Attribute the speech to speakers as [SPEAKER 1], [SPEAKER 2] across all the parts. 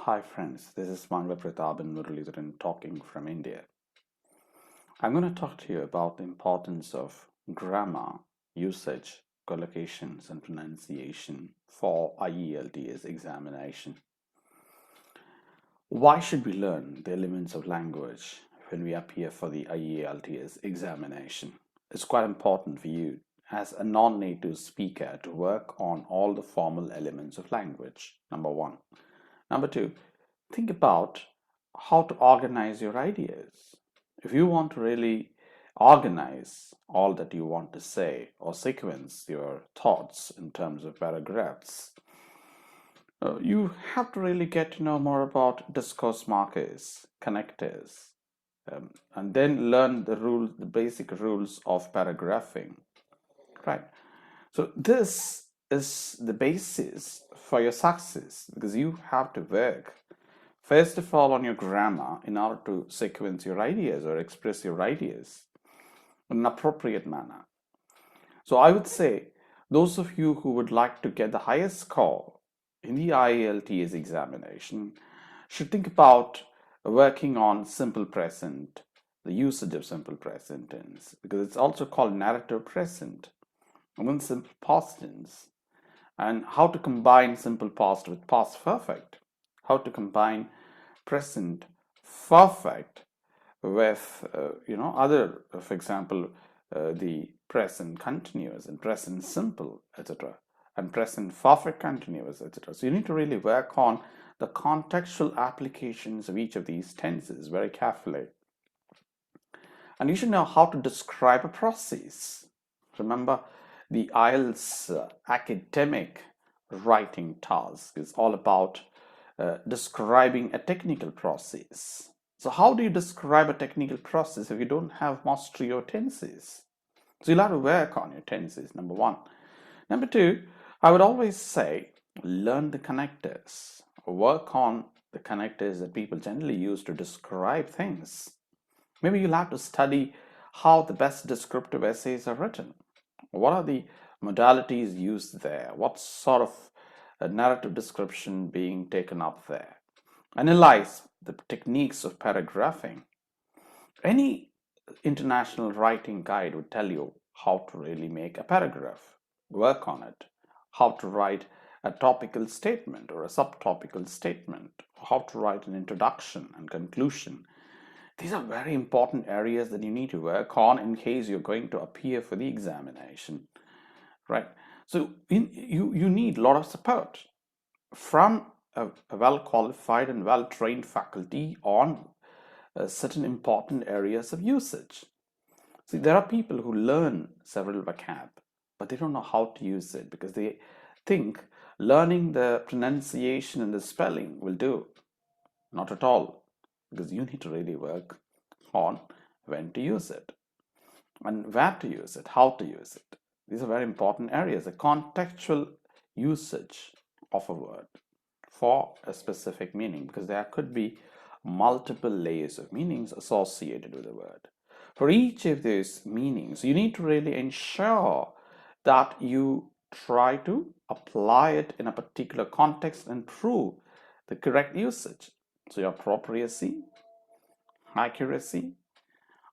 [SPEAKER 1] Hi friends, this is Mangla Pratap and Muralidharan talking from India. I'm going to talk to you about the importance of grammar, usage, collocations and pronunciation for IELTS examination. Why should we learn the elements of language when we appear for the IELTS examination? It's quite important for you as a non-native speaker to work on all the formal elements of language, number one. Number two, think about how to organize your ideas. If you want to really organize all that you want to say or sequence your thoughts in terms of paragraphs, you have to really get to know more about discourse markers, connectors, and then learn the basic rules of paragraphing. Right. So this is the basis for your success because you have to work first of all on your grammar in order to sequence your ideas or express your ideas in an appropriate manner. So I would say those of you who would like to get the highest score in the IELTS examination should think about working on simple present, the usage of simple present tense, because it's also called narrative present, and then simple past tense, and how to combine simple past with past perfect, how to combine present perfect with other, for example, the present continuous and present simple, etc., and present perfect continuous, etc. So you need to really work on the contextual applications of each of these tenses very carefully, and you should know how to describe a process. Remember, the IELTS academic writing task is all about describing a technical process. So how do you describe a technical process if you don't have mastery of tenses? So you'll have to work on your tenses, number one. Number two, I would always say learn the connectors. Work on the connectors that people generally use to describe things. Maybe you'll have to study how the best descriptive essays are written. What are the modalities used there? What sort of narrative description being taken up there? Analyze the techniques of paragraphing. Any international writing guide would tell you how to really make a paragraph. Work on it. How to write a topical statement or a subtopical statement. How to write an introduction and conclusion. These are very important areas that you need to work on in case you're going to appear for the examination, right? So you need a lot of support from a well-qualified and well-trained faculty on certain important areas of usage. See, there are people who learn several vocab, but they don't know how to use it because they think learning the pronunciation and the spelling will do. Not at all, because you need to really work on when to use it and where to use it, how to use it. These are very important areas, the contextual usage of a word for a specific meaning, because there could be multiple layers of meanings associated with a word. For each of those meanings, you need to really ensure that you try to apply it in a particular context and prove the correct usage. So your appropriacy, accuracy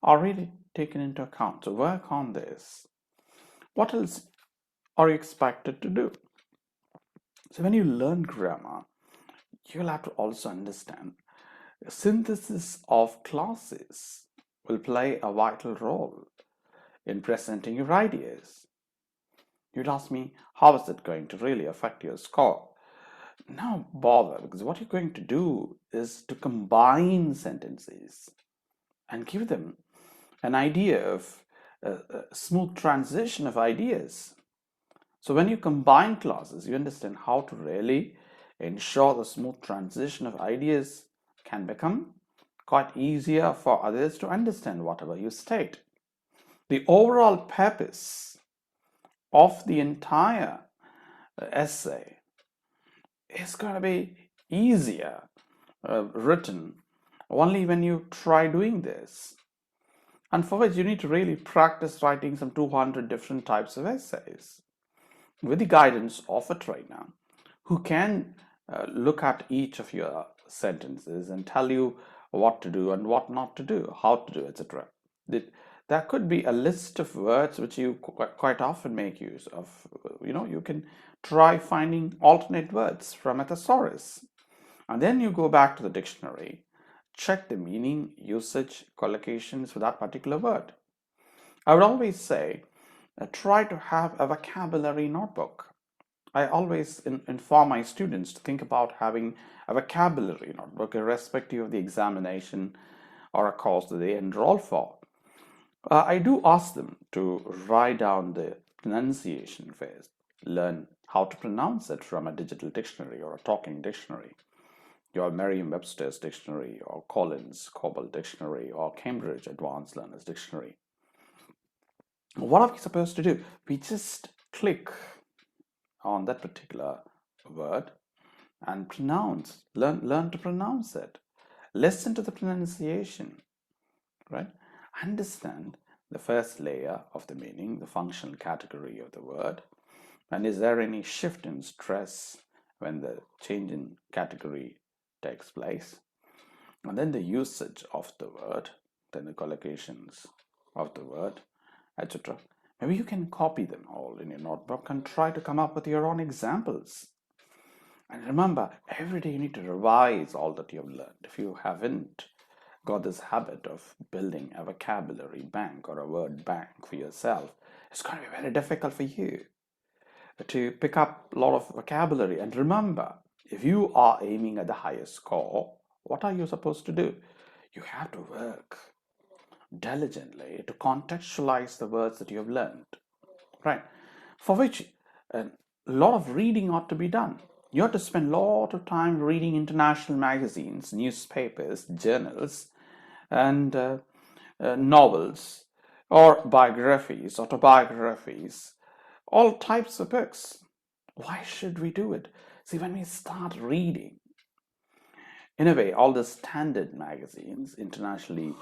[SPEAKER 1] are really taken into account. So work on this. What else are you expected to do? So when you learn grammar, you'll have to also understand synthesis of clauses will play a vital role in presenting your ideas. You'd ask me, how is it going to really affect your score? No bother, because what you're going to do is to combine sentences and give them an idea of a smooth transition of ideas. So when you combine clauses, you understand how to really ensure the smooth transition of ideas can become quite easier for others to understand whatever you state. The overall purpose of the entire essay is going to be easier written only when you try doing this. And for which you need to really practice writing some 200 different types of essays with the guidance of a trainer who can look at each of your sentences and tell you what to do and what not to do, how to do, etc. There could be a list of words which you quite often make use of. You can try finding alternate words from a thesaurus. And then you go back to the dictionary, check the meaning, usage, collocations for that particular word. I would always say, try to have a vocabulary notebook. I always inform my students to think about having a vocabulary notebook, irrespective of the examination or a course that they enroll for. I do ask them to write down the pronunciation first, learn how to pronounce it from a digital dictionary or a talking dictionary, your Merriam-Webster's dictionary or Collins Cobalt dictionary or Cambridge Advanced Learners Dictionary. What are we supposed to do? We just click on that particular word and learn to pronounce it. Listen to the pronunciation, right? Understand the first layer of the meaning, the functional category of the word, and is there any shift in stress when the change in category takes place, and then the usage of the word, then the collocations of the word, etc. Maybe you can copy them all in your notebook and try to come up with your own examples. And remember, every day you need to revise all that you've learned. If you haven't got this habit of building a vocabulary bank or a word bank for yourself, it's going to be very difficult for you to pick up a lot of vocabulary. And remember, if you are aiming at the highest score, what are you supposed to do? You have to work diligently to contextualize the words that you have learned, right? For which a lot of reading ought to be done. You have to spend a lot of time reading international magazines, newspapers, journals, and novels, or biographies, autobiographies, all types of books. Why should we do it? See, when we start reading, in a way, all the standard magazines, internationally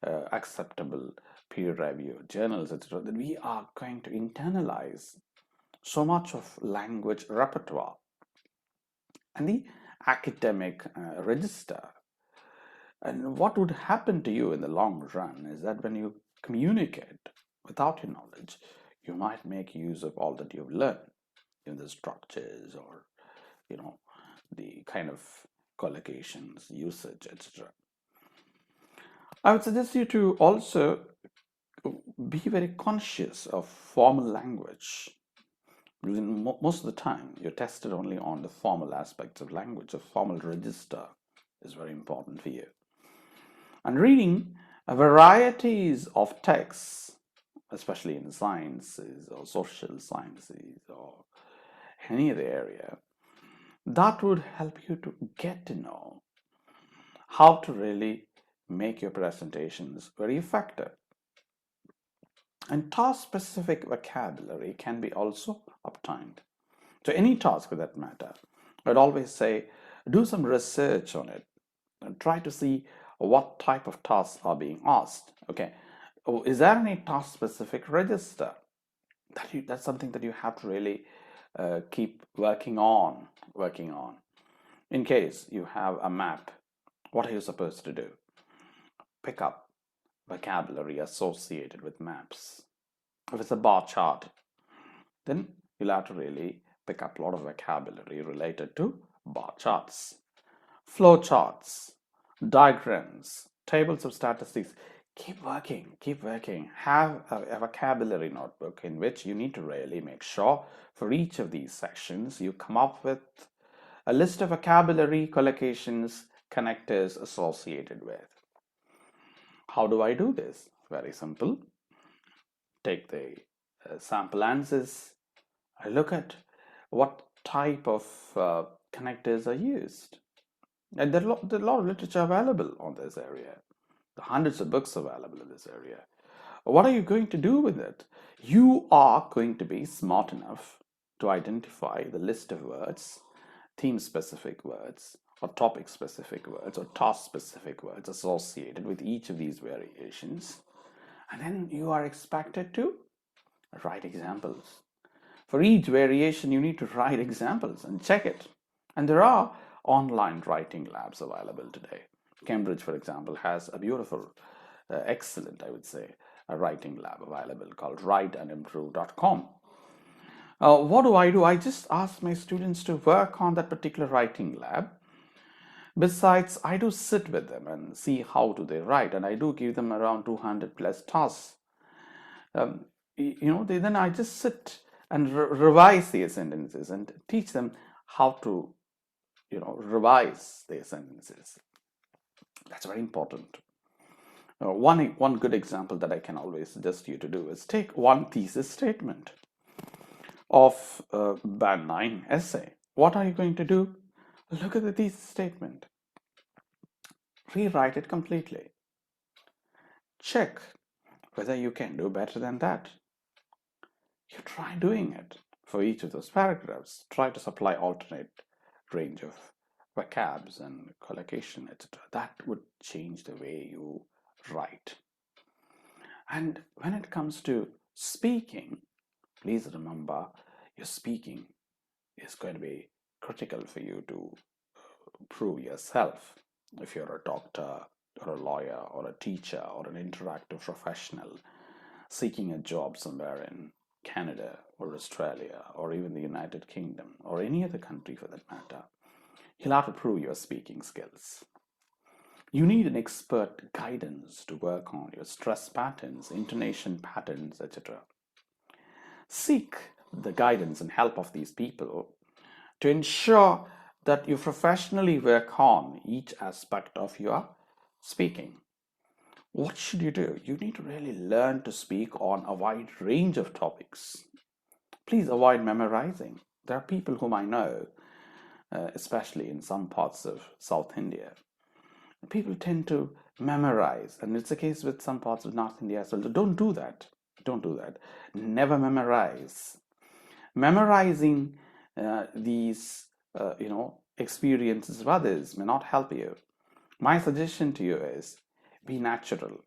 [SPEAKER 1] acceptable peer-reviewed journals, etc., that we are going to internalize so much of language repertoire and the academic register. And what would happen to you in the long run is that when you communicate without your knowledge, you might make use of all that you've learned in the structures or, the kind of collocations, usage, etc. I would suggest you to also be very conscious of formal language. Most of the time, you're tested only on the formal aspects of language. A formal register is very important for you. And reading varieties of texts, especially in sciences or social sciences or any other area, that would help you to get to know how to really make your presentations very effective. And task-specific vocabulary can be also obtained. So any task for that matter, I'd always say do some research on it and try to see what type of tasks are being asked. Okay, is there any task-specific register? That's something that you have to really keep working on. In case you have a map, what are you supposed to do? Pick up vocabulary associated with maps. If it's a bar chart, then you'll have to really pick up a lot of vocabulary related to bar charts, flow charts, diagrams, tables of statistics. Keep working. Have a vocabulary notebook in which you need to really make sure for each of these sections you come up with a list of vocabulary, collocations, connectors associated with. How do I do this? Very simple. Take the sample answers. I look at what type of connectors are used. And there are a lot of literature available on this area. The hundreds of books available in this area. What are you going to do with it? You are going to be smart enough to identify the list of words, theme-specific words, or topic-specific words, or task-specific words associated with each of these variations. And then you are expected to write examples. For each variation, you need to write examples and check it. And there are online writing labs available today. Cambridge, for example, has a beautiful, excellent, I would say, a writing lab available called writeandimprove.com. What do? I just ask my students to work on that particular writing lab. Besides, I do sit with them and see how do they write, and I do give them around 200 plus tasks. Then I just sit and revise their sentences and teach them how to, revise their sentences. That's very important. One good example that I can always suggest you to do is take one thesis statement of Band 9 essay. What are you going to do? Look at the thesis statement. Rewrite it completely. Check whether you can do better than that. You try doing it for each of those paragraphs. Try to supply alternate range of vocabs and collocation, etc. That would change the way you write. And when it comes to speaking, please remember your speaking is going to be critical for you to prove yourself. If you're a doctor or a lawyer or a teacher or an interactive professional seeking a job somewhere in Canada or Australia or even the United Kingdom or any other country for that matter, you'll have to prove your speaking skills. You need an expert guidance to work on your stress patterns, intonation patterns, etc. Seek the guidance and help of these people to ensure that you professionally work on each aspect of your speaking. What should you do? You need to really learn to speak on a wide range of topics. Please avoid memorizing. There are people whom I know, especially in some parts of South India. People tend to memorize, and it's the case with some parts of North India as well. So don't do that. Don't do that. Never memorize. Memorizing these, experiences of others may not help you. My suggestion to you is be natural.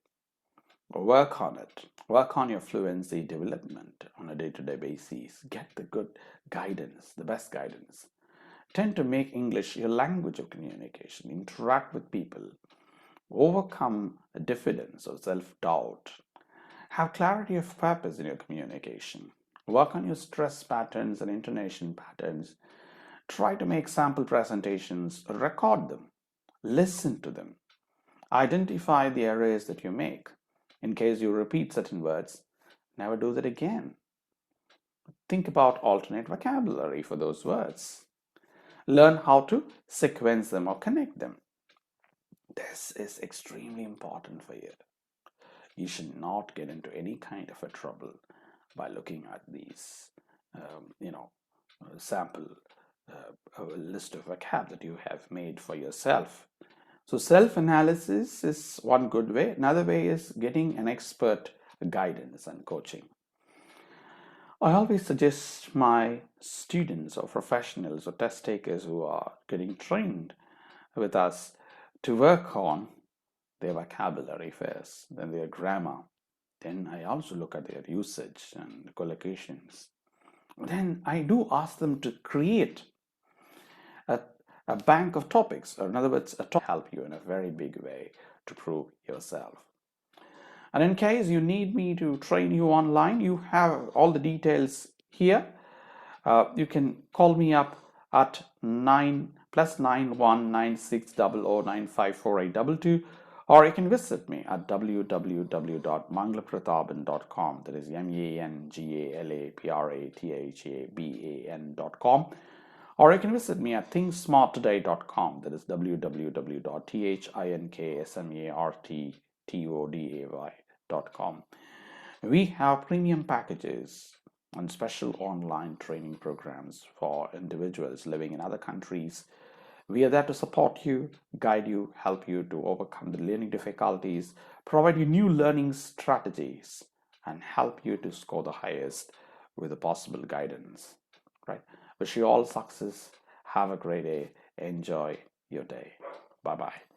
[SPEAKER 1] Work on it. Work on your fluency development on a day-to-day basis. Get the good guidance, the best guidance. Tend to make English your language of communication. Interact with people. Overcome diffidence or self-doubt. Have clarity of purpose in your communication. Work on your stress patterns and intonation patterns. Try to make sample presentations, record them, listen to them. Identify the errors that you make. In case you repeat certain words, never do that again. Think about alternate vocabulary for those words. Learn how to sequence them or connect them. This is extremely important for you. You should not get into any kind of a trouble by looking at these, sample list of vocab that you have made for yourself. So self-analysis is one good way. Another way is getting an expert guidance and coaching. I always suggest my students or professionals or test takers who are getting trained with us to work on their vocabulary first, then their grammar. Then I also look at their usage and collocations. Then I do ask them to create a bank of topics, or in other words, a topic help you in a very big way to prove yourself. And in case you need me to train you online, you have all the details here. You can call me up at 9+919600954822, or you can visit me at www.mangalaprataban.com. That is MangalaPrataban.com. Or you can visit me at thinksmarttoday.com. That is www.thinksmarttoday.com. We have premium packages and special online training programs for individuals living in other countries. We are there to support you, guide you, help you to overcome the learning difficulties, provide you new learning strategies, and help you to score the highest with the possible guidance. Right? Wish you all success. Have a great day. Enjoy your day. Bye-bye.